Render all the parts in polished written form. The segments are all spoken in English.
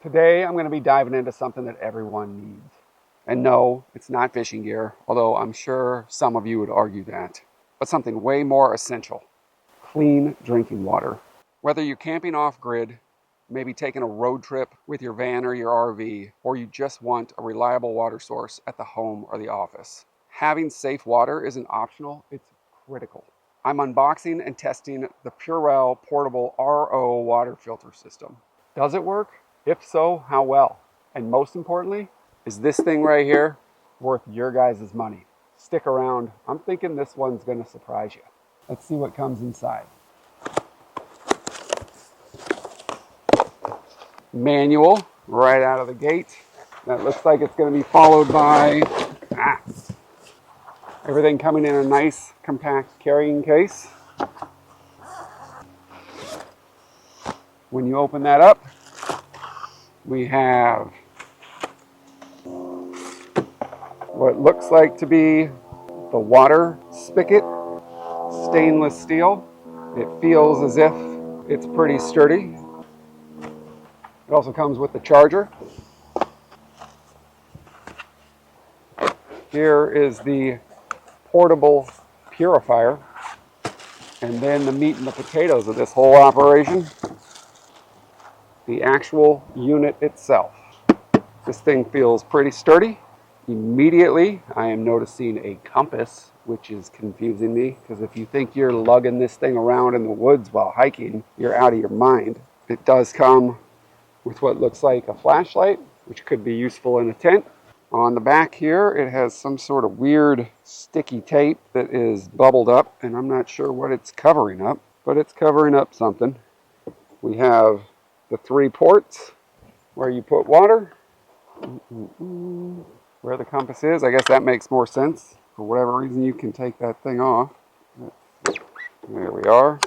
Today, I'm going to be diving into something that everyone needs. And no, it's not fishing gear, although I'm sure some of you would argue that. But something way more essential. Clean drinking water. Whether you're camping off-grid, maybe taking a road trip with your van or your RV, or you just want a reliable water source at the home or the office, having safe water isn't optional, it's critical. I'm unboxing and testing the Purewell Portable RO water filter system. Does it work? If so, how well? And most importantly, is this thing right here worth your guys' money? Stick around. I'm thinking this one's going to surprise you. Let's see what comes inside. Manual right out of the gate. That looks like it's going to be followed by everything coming in a nice compact carrying case. When you open that up, we have what looks like to be the water spigot, stainless steel. It feels as if it's pretty sturdy. It also comes with the charger. Here is the portable purifier, and then the meat and the potatoes of this whole operation, the actual unit itself. This thing feels pretty sturdy. Immediately, I am noticing a compass, which is confusing me, because if you think you're lugging this thing around in the woods while hiking, you're out of your mind. It does come with what looks like a flashlight, which could be useful in a tent. On the back here, it has some sort of weird sticky tape that is bubbled up, and I'm not sure what it's covering up, but it's covering up something. We have the 3 ports where you put water. Where the compass is, I guess that makes more sense. For whatever reason, you can take that thing off. There we are.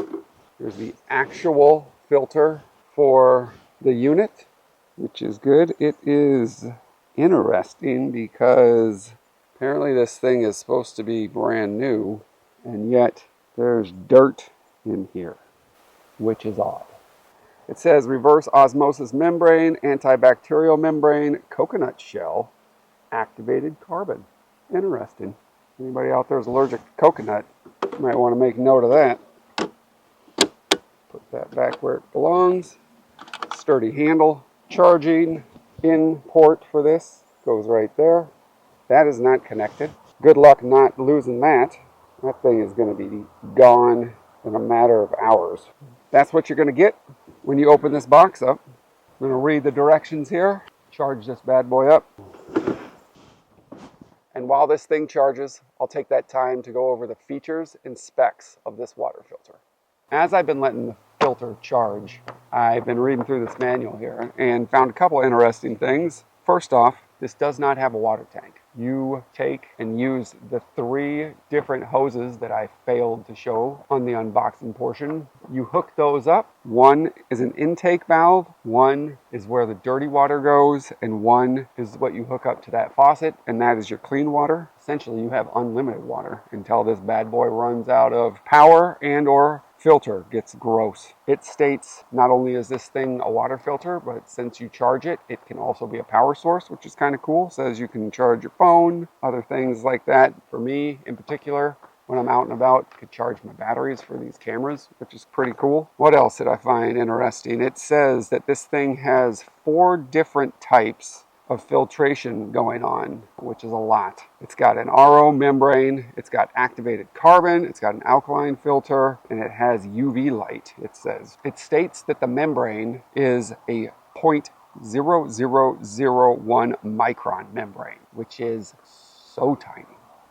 Here's the actual filter for the unit, which is good. It is interesting because apparently this thing is supposed to be brand new, and yet there's dirt in here, which is odd. It says reverse osmosis membrane, antibacterial membrane, coconut shell, activated carbon. Interesting. Anybody out there is allergic to coconut, you might want to make note of that. Put that back where it belongs. Sturdy handle. Charging in port for this goes right there. That is not connected. Good luck not losing that. That thing is going to be gone in a matter of hours. That's what you're going to get when you open this box up. I'm going to read the directions here. Charge this bad boy up. And while this thing charges, I'll take that time to go over the features and specs of this water filter. As I've been letting the filter charge, I've been reading through this manual here and found a couple interesting things. First off, this does not have a water tank. You take and use the 3 different hoses that I failed to show on the unboxing portion. You hook those up. One is an intake valve, one is where the dirty water goes, and one is what you hook up to that faucet, and that is your clean water. Essentially, you have unlimited water until this bad boy runs out of power and or filter gets gross. It states not only is this thing a water filter, but since you charge it, it can also be a power source, which is kind of cool. It says you can charge your phone, other things like that. For me in particular, when I'm out and about, I could charge my batteries for these cameras, which is pretty cool. What else did I find interesting? It says that this thing has 4 different types of filtration going on, which is a lot. It's got an RO membrane, it's got activated carbon, it's got an alkaline filter, and it has UV light, it says. It states that the membrane is a 0.0001 micron membrane, which is so tiny.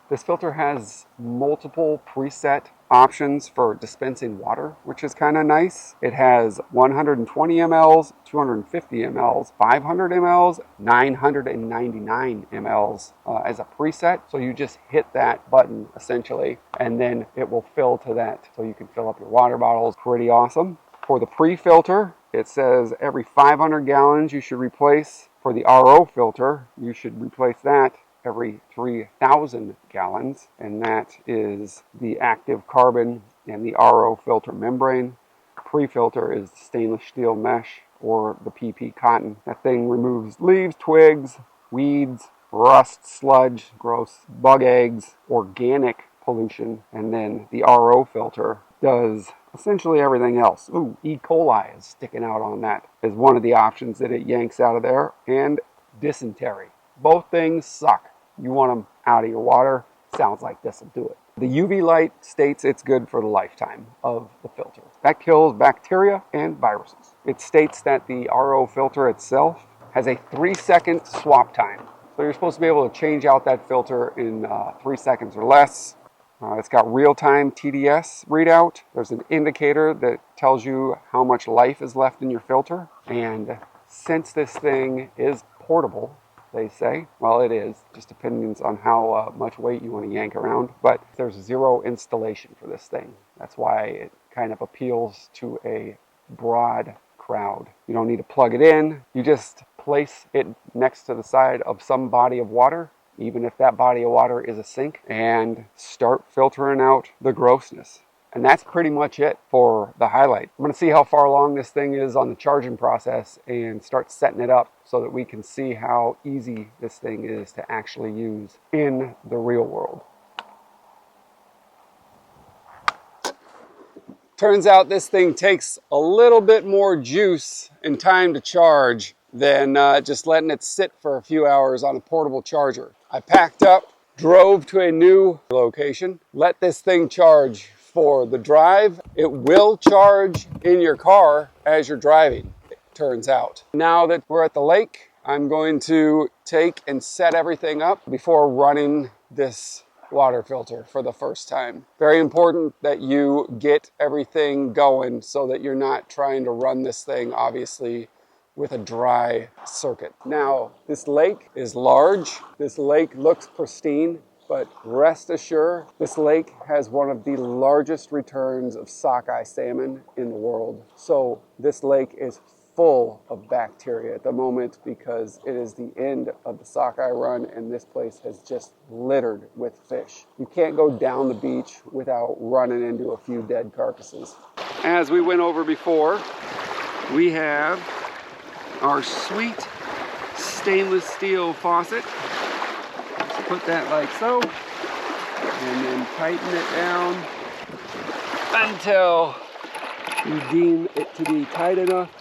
This filter has multiple preset options for dispensing water, which is kind of nice. It has 120 mLs, 250 mLs, 500 mLs, 999 mLs as a preset. So you just hit that button essentially, and then it will fill to that. So you can fill up your water bottles. Pretty awesome. For the pre-filter, it says every 500 gallons you should replace. For the RO filter, you should replace that every 3,000 gallons, and that is the active carbon and the RO filter membrane. Pre-filter is stainless steel mesh. or the PP cotton. That thing removes leaves, twigs, weeds, rust, sludge, gross bug eggs, organic pollution, and then the RO filter does essentially everything else. Ooh, E. coli is sticking out on that as one of the options that it yanks out of there, and dysentery. Both things suck. You want them out of your water. Sounds like this will do it. The UV light states it's good for the lifetime of the filter. That kills bacteria and viruses. It states that the RO filter itself has a 3-second swap time. So you're supposed to be able to change out that filter in 3 seconds or less. It's got real-time TDS readout. There's an indicator that tells you how much life is left in your filter. And since this thing is portable, they say, well, it is, just depends on how much weight you want to yank around, but there's 0 installation for this thing. That's why it kind of appeals to a broad crowd. You don't need to plug it in. You just place it next to the side of some body of water, even if that body of water is a sink, and start filtering out the grossness. And that's pretty much it for the highlight. I'm going to see how far along this thing is on the charging process and start setting it up so that we can see how easy this thing is to actually use in the real world. Turns out this thing takes a little bit more juice and time to charge than just letting it sit for a few hours on a portable charger. I packed up, drove to a new location, let this thing charge for the drive. It will charge in your car as you're driving, it turns out. Now that we're at the lake, I'm going to take and set everything up before running this water filter for the first time. Very important that you get everything going so that you're not trying to run this thing, obviously, with a dry circuit. Now, this lake is large. This lake looks pristine, but rest assured, this lake has one of the largest returns of sockeye salmon in the world. So this lake is full of bacteria at the moment because it is the end of the sockeye run and this place has just littered with fish. You can't go down the beach without running into a few dead carcasses. As we went over before, we have our sweet stainless steel faucet. Let's put that like so, and then tighten it down until you deem it to be tight enough.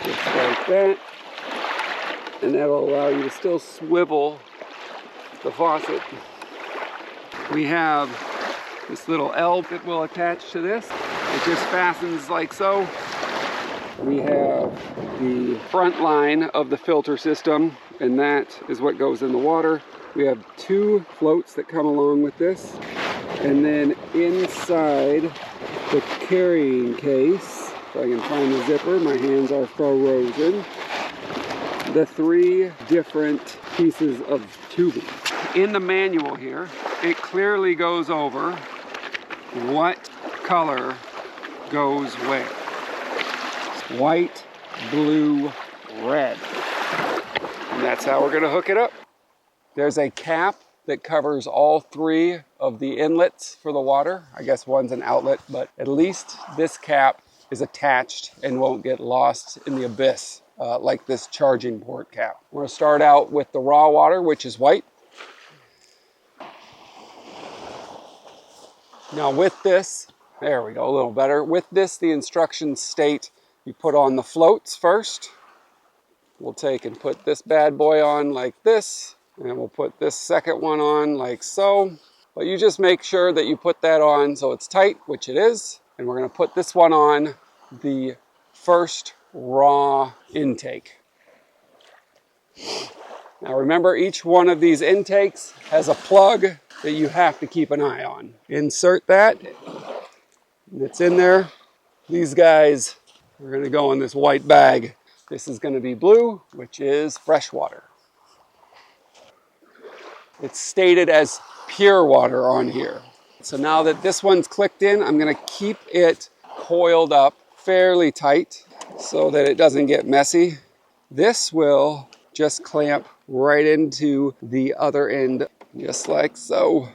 Just like that. And that will allow you to still swivel the faucet. We have this little L that will attach to this. It just fastens like so. We have the front line of the filter system, and that is what goes in the water. We have 2 floats that come along with this. And then inside the carrying case, if I can find the zipper, my hands are frozen, the 3 different pieces of tubing. In the manual here, it clearly goes over what color goes where. White, blue, red. And that's how we're going to hook it up. There's a cap that covers all 3 of the inlets for the water. I guess one's an outlet, but at least this cap is attached and won't get lost in the abyss like this charging port cap. We're going to start out with the raw water, which is white. Now with this, there we go, a little better. With this, the instructions state you put on the floats first. We'll take and put this bad boy on like this, and we'll put this second one on like so. But you just make sure that you put that on so it's tight, which it is. And we're going to put this one on the first raw intake. Now remember, each one of these intakes has a plug that you have to keep an eye on. Insert that, and it's in there. These guys are going to go in this white bag. This is going to be blue, which is fresh water. It's stated as pure water on here. So now that this one's clicked in, I'm going to keep it coiled up fairly tight so that it doesn't get messy. This will just clamp right into the other end, just like so.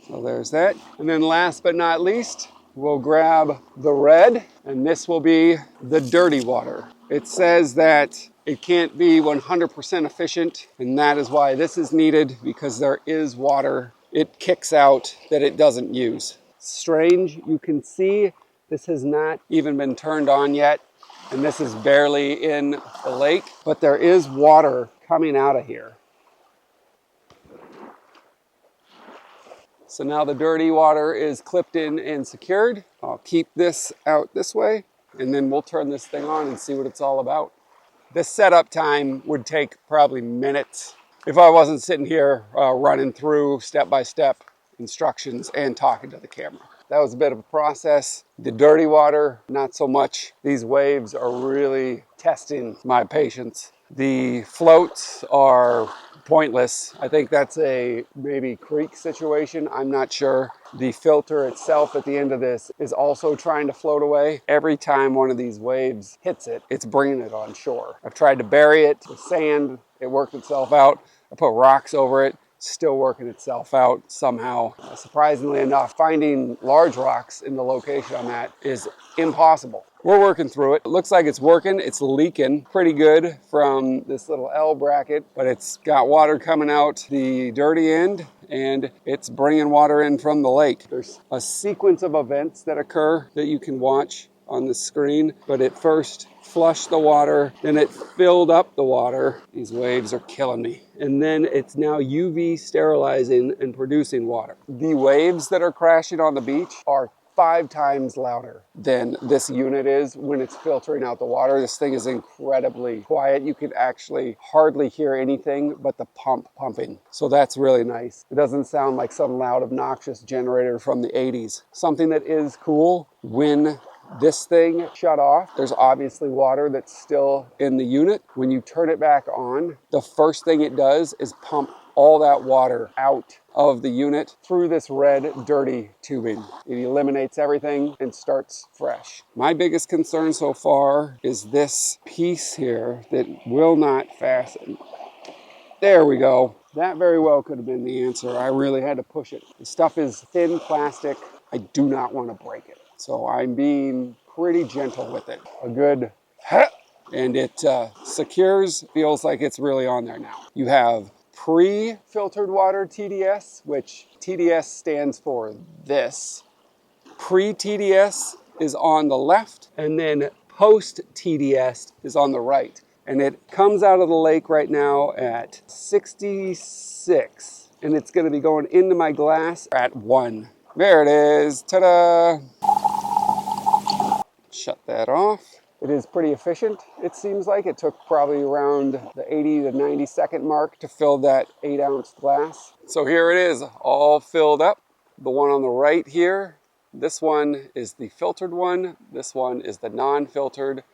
So there's that. And then last but not least, we'll grab the red, and this will be the dirty water. It says that it can't be 100% efficient, and that is why this is needed, because there is water it kicks out that it doesn't use. Strange, you can see this has not even been turned on yet, and this is barely in the lake, but there is water coming out of here. So now the dirty water is clipped in and secured. I'll keep this out this way, and then we'll turn this thing on and see what it's all about. This setup time would take probably minutes if I wasn't sitting here running through step-by-step instructions and talking to the camera. That was a bit of a process. The dirty water, not so much. These waves are really testing my patience. The floats are pointless. I think that's a maybe creek situation. I'm not sure. The filter itself at the end of this is also trying to float away. Every time one of these waves hits it, it's bringing it on shore. I've tried to bury it with sand. It worked itself out. I put rocks over it. Still working itself out somehow. Surprisingly enough, finding large rocks in the location I'm at is impossible. We're working through it. It looks like it's working. It's leaking pretty good from this little L bracket, but it's got water coming out the dirty end, and it's bringing water in from the lake. There's a sequence of events that occur that you can watch on the screen, but it first flushed the water, then it filled up the water. These waves are killing me. And then it's now UV sterilizing and producing water. The waves that are crashing on the beach are 5 times louder than this unit is when it's filtering out the water. This thing is incredibly quiet. You can actually hardly hear anything but the pump pumping. So that's really nice. It doesn't sound like some loud, obnoxious generator from the 80s. Something that is cool, when this thing shut off, there's obviously water that's still in the unit. When you turn it back on, the first thing it does is pump all that water out of the unit through this red dirty tubing. It eliminates everything and starts fresh. My biggest concern so far is this piece here that will not fasten. There we go. That very well could have been the answer. I really had to push it. The stuff is thin plastic. I do not want to break it. So I'm being pretty gentle with it. A good and it secures, feels like it's really on there now. You have pre-filtered water TDS, which TDS stands for this. Pre-TDS is on the left, and then post-TDS is on the right. And it comes out of the lake right now at 66, and it's going to be going into my glass at 1. There it is. Ta-da! Shut that off. It is pretty efficient, it seems like. It took probably around the 80 to 90 second mark to fill that 8-ounce glass. So here it is, all filled up. The one on the right here, this one is the filtered one. This one is the non-filtered.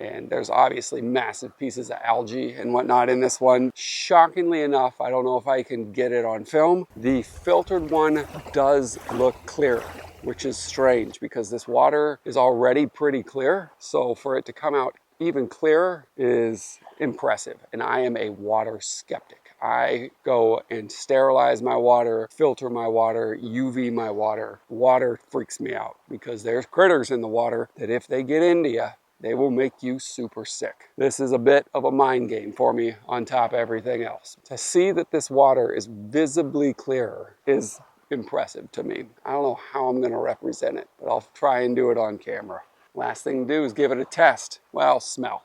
And there's obviously massive pieces of algae and whatnot in this one. Shockingly enough, I don't know if I can get it on film, the filtered one does look clearer, which is strange because this water is already pretty clear. So for it to come out even clearer is impressive. And I am a water skeptic. I go and sterilize my water, filter my water, UV my water. Water freaks me out because there's critters in the water that if they get into you, they will make you super sick. This is a bit of a mind game for me on top of everything else. To see that this water is visibly clearer is impressive to me. I don't know how I'm going to represent it, but I'll try and do it on camera. Last thing to do is give it a test. Well, smell.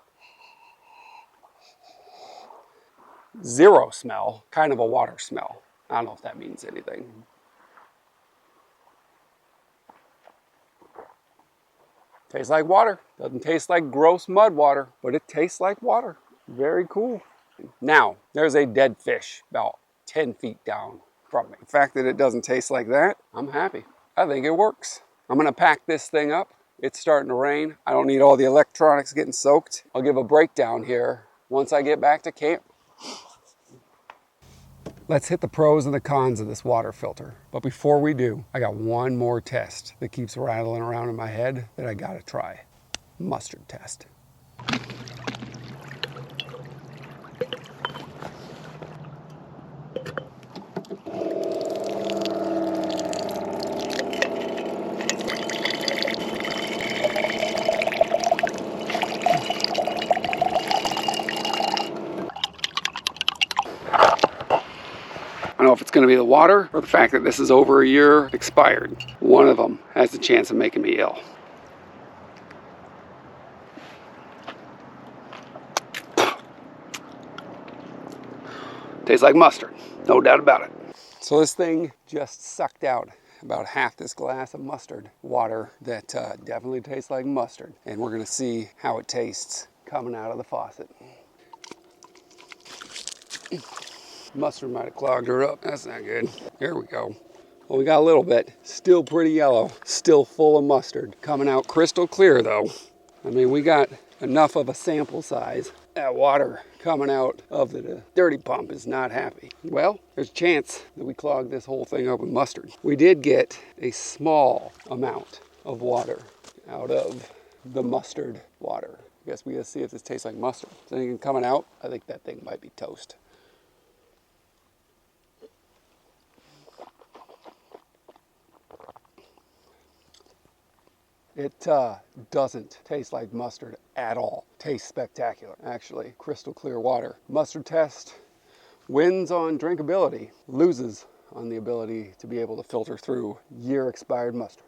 Zero smell, kind of a water smell. I don't know if that means anything. Tastes like water. Doesn't taste like gross mud water, but it tastes like water. Very cool. Now, there's a dead fish about 10 feet down from me. The fact that it doesn't taste like that, I'm happy. I think it works. I'm gonna pack this thing up. It's starting to rain. I don't need all the electronics getting soaked. I'll give a breakdown here once I get back to camp. Let's hit the pros and the cons of this water filter. But before we do, I got one more test that keeps rattling around in my head that I gotta try. Mustard test. going to be the water or the fact that this is over a year expired. One of them has the chance of making me ill. Tastes like mustard, no doubt about it. So this thing just sucked out about half this glass of mustard water that definitely tastes like mustard. And we're gonna see how it tastes coming out of the faucet. Mustard might have clogged her up. That's not good. There we go. Well, we got a little bit. Still pretty yellow. Still full of mustard. Coming out crystal clear though. I mean, we got enough of a sample size. That water coming out of the dirty pump is not happy. Well, there's a chance that we clogged this whole thing up with mustard. We did get a small amount of water out of the mustard water. I guess we gotta see if this tastes like mustard. Is anything coming out? I think that thing might be toast. It doesn't taste like mustard at all. Tastes spectacular, actually. Crystal clear water. Mustard test wins on drinkability, loses on the ability to be able to filter through year expired mustard.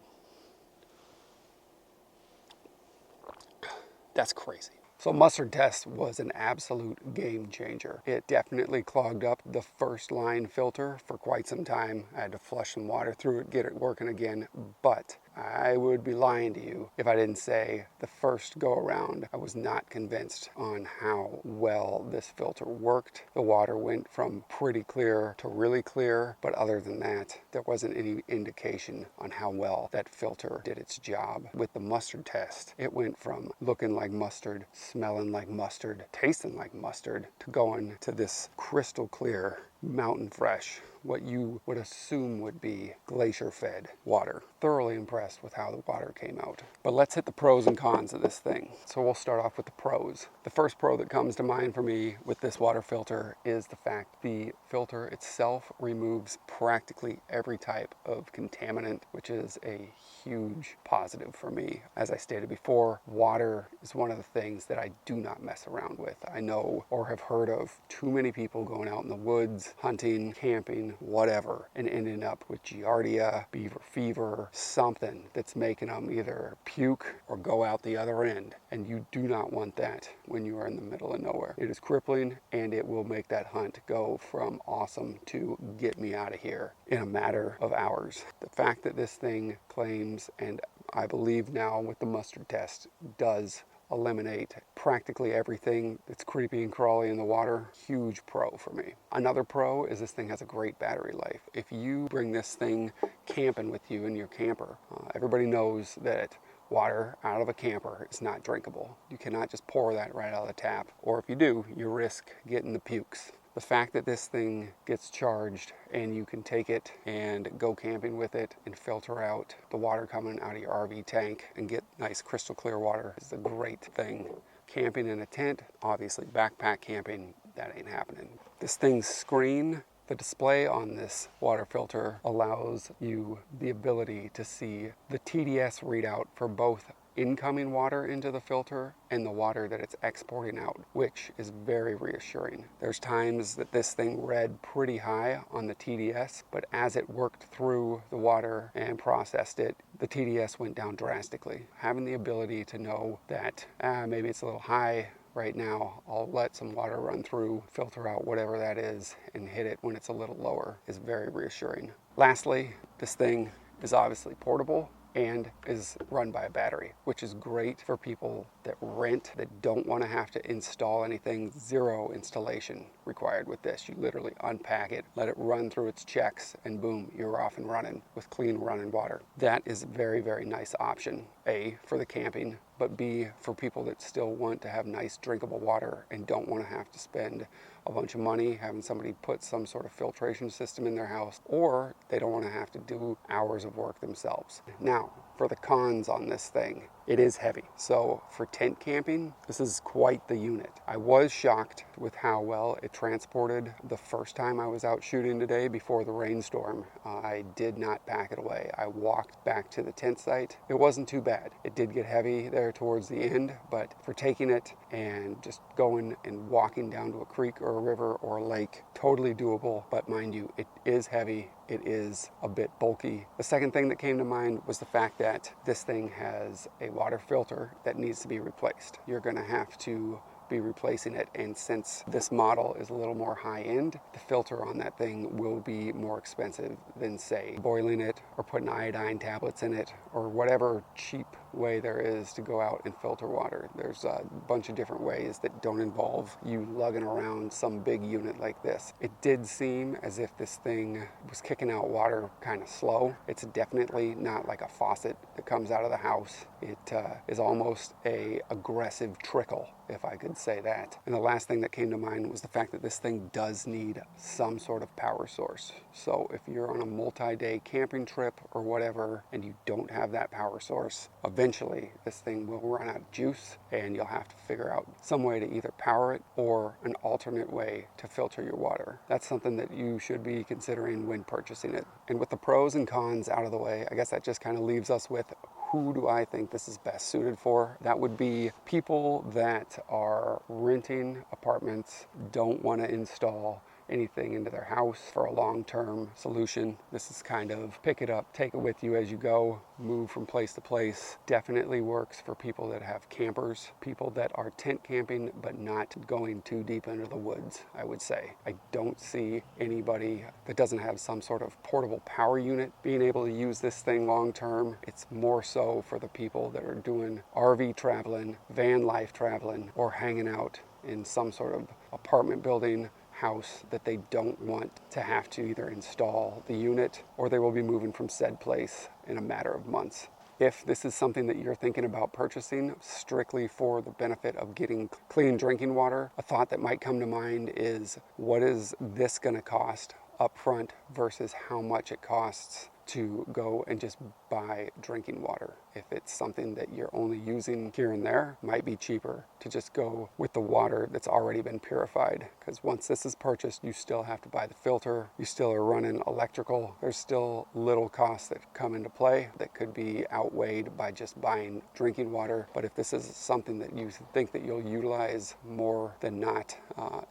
That's crazy. So mustard test was an absolute game changer. It definitely clogged up the first line filter for quite some time. I had to flush some water through it, get it working again, but I would be lying to you if I didn't say the first go around I was not convinced on how well this filter worked. The water went from pretty clear to really clear, but other than that, there wasn't any indication on how well that filter did its job. With the mustard test, it went from looking like mustard, smelling like mustard, tasting like mustard, to going to this crystal clear, mountain fresh, what you would assume would be glacier fed water. Thoroughly impressed with how the water came out. But let's hit the pros and cons of this thing. So we'll start off with the pros. The first pro that comes to mind for me with this water filter is the fact the filter itself removes practically every type of contaminant, which is a huge positive for me. As I stated before, water is one of the things that I do not mess around with. I know or have heard of too many people going out in the woods, hunting, camping, whatever, and ending up with giardia, beaver fever, something that's making them either puke or go out the other end. And you do not want that when you are in the middle of nowhere. It is crippling, and it will make that hunt go from awesome to get me out of here in a matter of hours. The fact that this thing claims, and I believe now with the mustard test, does eliminate practically everything that's creepy and crawly in the water, huge pro for me. Another pro is this thing has a great battery life. If you bring this thing camping with you in your camper, everybody knows that water out of a camper is not drinkable. You cannot just pour that right out of the tap, or if you do, you risk getting the pukes. The fact that this thing gets charged and you can take it and go camping with it and filter out the water coming out of your RV tank and get nice crystal clear water is a great thing. Camping in a tent, obviously backpack camping, that ain't happening. This thing's screen, the display on this water filter allows you the ability to see the TDS readout for both incoming water into the filter and the water that it's exporting out, which is very reassuring. There's times that this thing read pretty high on the TDS, but as it worked through the water and processed it, the TDS went down drastically. Having the ability to know that maybe it's a little high right now, I'll let some water run through, filter out whatever that is, and hit it when it's a little lower is very reassuring. Lastly, this thing is obviously portable and is run by a battery, which is great for people that rent, that don't want to have to install anything. Zero installation required with this. You literally unpack it, let it run through its checks, and boom, you're off and running with clean running water. That is a very, very nice option. A, for the camping, but B, for people that still want to have nice drinkable water and don't want to have to spend a bunch of money having somebody put some sort of filtration system in their house, or they don't want to have to do hours of work themselves. Now, for the cons on this thing, it is heavy. So for tent camping, this is quite the unit. I was shocked with how well it transported the first time I was out shooting today before the rainstorm. I did not pack it away. I walked back to the tent site. It wasn't too bad. It did get heavy there towards the end, but for taking it and just going and walking down to a creek or a river or a lake, totally doable. But mind you, it is heavy. It is a bit bulky. The second thing that came to mind was the fact that this thing has a water filter that needs to be replaced. You're going to have to be replacing it, and since this model is a little more high-end, the filter on that thing will be more expensive than, say, boiling it or putting iodine tablets in it or whatever cheap way there is to go out and filter water. There's a bunch of different ways that don't involve you lugging around some big unit like this. It did seem as if this thing was kicking out water kind of slow. It's definitely not like a faucet that comes out of the house. It is almost a aggressive trickle, if I could say that. And the last thing that came to mind was the fact that this thing does need some sort of power source. So if you're on a multi-day camping trip or whatever and you don't have that power source, eventually this thing will run out of juice and you'll have to figure out some way to either power it or an alternate way to filter your water. That's something that you should be considering when purchasing it. And with the pros and cons out of the way, I guess that just kind of leaves us with who do I think this is best suited for? That would be people that are renting apartments, don't want to install anything into their house for a long-term solution. This is kind of pick it up, take it with you as you go, move from place to place. Definitely works for people that have campers, people that are tent camping but not going too deep into the woods, I would say. I don't see anybody that doesn't have some sort of portable power unit being able to use this thing long-term. It's more so for the people that are doing RV traveling, van life traveling, or hanging out in some sort of apartment building, house that they don't want to have to either install the unit or they will be moving from said place in a matter of months. If this is something that you're thinking about purchasing strictly for the benefit of getting clean drinking water, a thought that might come to mind is, what is this going to cost up front versus how much it costs to go and just buy drinking water? If it's something that you're only using here and there, it might be cheaper to just go with the water that's already been purified, because once this is purchased, you still have to buy the filter, you still are running electrical, there's still little costs that come into play that could be outweighed by just buying drinking water. But if this is something that you think that you'll utilize more than not,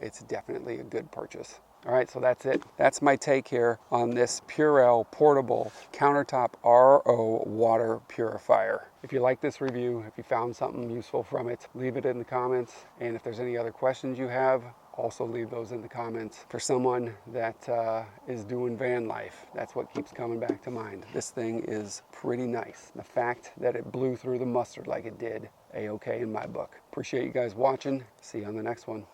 it's definitely a good purchase. All right, so that's it. That's my take here on this Purewell portable countertop RO water purifier. If you like this review, if you found something useful from it, leave it in the comments. And if there's any other questions you have, also leave those in the comments. For someone that is doing van life, that's what keeps coming back to mind. This thing is pretty nice. The fact that it blew through the mustard like it did, A-okay in my book. Appreciate you guys watching. See you on the next one.